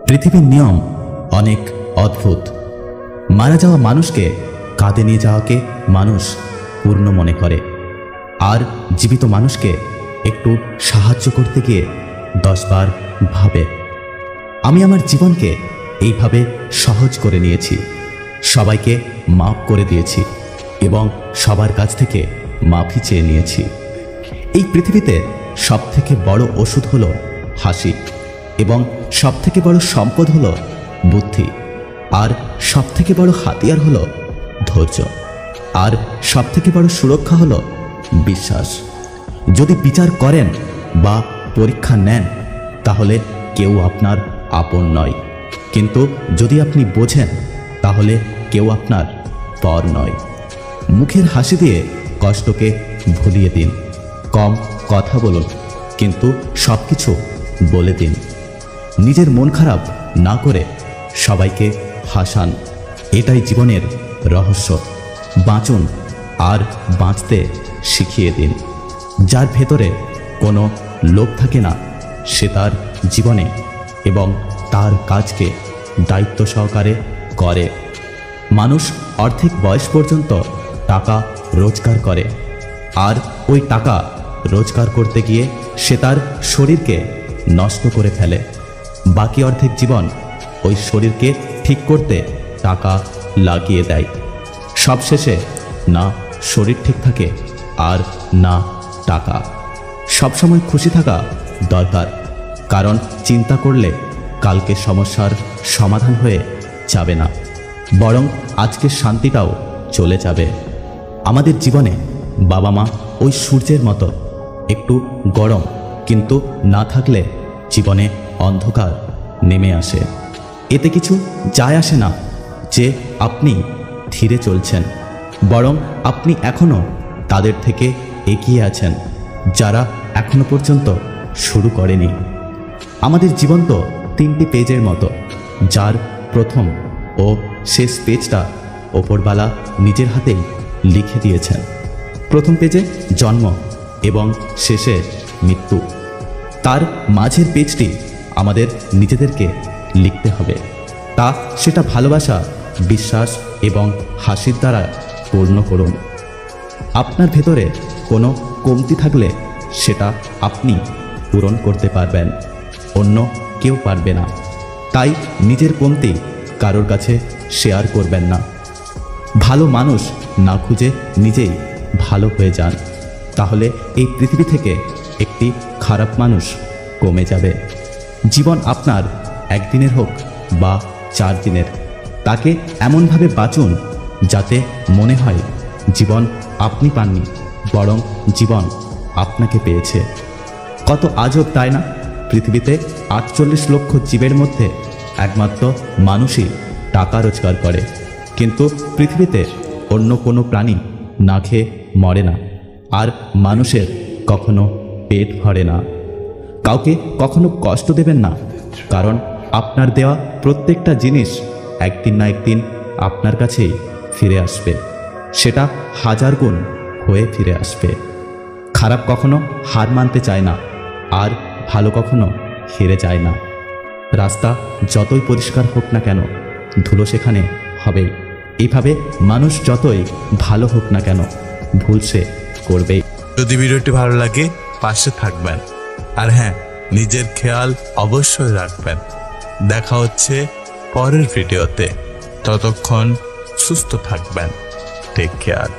পৃথিবীর নিয়ম অনেক অদ্ভুত। মারা যাওয়া মানুষকে কাঁধে নিয়ে যাওয়াকে মানুষ পূর্ণ মনে করে, আর জীবিত মানুষকে একটু সাহায্য করতে গিয়ে 10 বার ভাবে। আমি আমার জীবনকে এইভাবে সহজ করে নিয়েছি, সবাইকে মাফ করে দিয়েছি এবং সবার কাছ থেকে মাফি চেয়ে নিয়েছি। এই পৃথিবীতে সবথেকে বড় ওষুধ হলো হাসি, এবং সবথেকে বড় সম্পদ হলো বুদ্ধি, আর সবথেকে বড় হাতিয়ার হলো ধৈর্য, আর সবথেকে বড় সুরক্ষা হলো বিশ্বাস। যদি বিচার করেন বা পরীক্ষা নেন তাহলে কেউ আপনার আপন নয়, কিন্তু যদি আপনি বোঝেন তাহলে কেউ আপনার পর নয়। মুখের হাসি দিয়ে কষ্টকে ভুলিয়ে দিন। কম কথা বলুন, কিন্তু সব কিছু বলে দিন। নিজের মন খারাপ না করে সবাইকে হাসান। এটাই জীবনের রহস্য। বাঁচুন আর বাঁচতে শিখিয়ে দিন। যার ভেতরে কোনো লোভ থাকে না, সে তার জীবনে এবং তার কাজকে দায়িত্ব সহকারে করে। মানুষ অর্ধেক বয়স পর্যন্ত টাকা রোজগার করে, আর ওই টাকা রোজগার করতে গিয়ে সে তার শরীরকে নষ্ট করে ফেলে। বাকি অর্ধেক জীবন ওই শরীরকে ঠিক করতে টাকা লাগিয়ে দেয়। সবশেষে না শরীর ঠিক থাকে আর না টাকা। সবসময় খুশি থাকা দরকার, কারণ চিন্তা করলে কালকে সমস্যার সমাধান হয়ে যাবে না, বরং আজকের শান্তিটাও চলে যাবে। আমাদের জীবনে বাবা মা ওই সূর্যের মতো, একটু গরম, কিন্তু না থাকলে জীবনে অন্ধকার নেমে আসে। এতে কিছু যায় আসে না যে আপনি ধীরে চলছেন, বরং আপনি এখনও তাদের থেকে এগিয়ে আছেন যারা এখনো পর্যন্ত শুরু করেনি। আমাদের জীবন তো 3টি পেজের মতো, যার প্রথম ও শেষ পেজটা ওপরওয়ালা নিজের হাতেই লিখে দিয়েছেন। প্রথম পেজে জন্ম এবং শেষে মৃত্যু। তার মাঝের পেজটি আমাদের নিজেদেরকে লিখতে হবে। তা সেটা ভালোবাসা, বিশ্বাস এবং হাসির দ্বারা পূর্ণ করুন। আপনার ভেতরে কোনো কমতি থাকলে সেটা আপনি পূরণ করতে পারবেন, অন্য কেউ পারবে না। তাই নিজের কমতি কারোর কাছে শেয়ার করবেন না। ভালো মানুষ না খুঁজে নিজেই ভালো হয়ে যান, তাহলে এই পৃথিবী থেকে একটি খারাপ মানুষ কমে যাবে। জীবন আপনার একদিনের হোক বা 4 দিনের, তাকে এমনভাবে বাঁচুন যাতে মনে হয় জীবন আপনি পাননি, বরং জীবন আপনাকে পেয়েছে। কত আজব, তাই না? পৃথিবীতে 48 লক্ষ জীবের মধ্যে একমাত্র মানুষই টাকা রোজগার করে, কিন্তু পৃথিবীতে অন্য কোনো প্রাণী না খেয়ে মরে না, আর মানুষের কখনো পেট ভরে না। কাউকে কখনো কষ্ট দেবেন না, কারণ আপনার দেওয়া প্রত্যেকটা জিনিস একদিন না একদিন আপনার কাছেই ফিরে আসবে। সেটা 1000 গুণ হয়ে ফিরে আসবে। খারাপ কখনো হার মানতে চায় না, আর ভালো কখনো হেরে যায় না। রাস্তা যতই পরিষ্কার হোক না কেন, ধুলো সেখানে হবেই। এইভাবে মানুষ যতই ভালো হোক না কেন, ভুল সে করবেই। যদি ভিডিওটি ভালো লাগে পাশে থাকবেন, আর হ্যাঁ, নিজের খেয়াল অবশ্যই রাখবেন। দেখা হচ্ছে পরের ভিডিওতে। ততক্ষণ সুস্থ থাকবেন। Take care.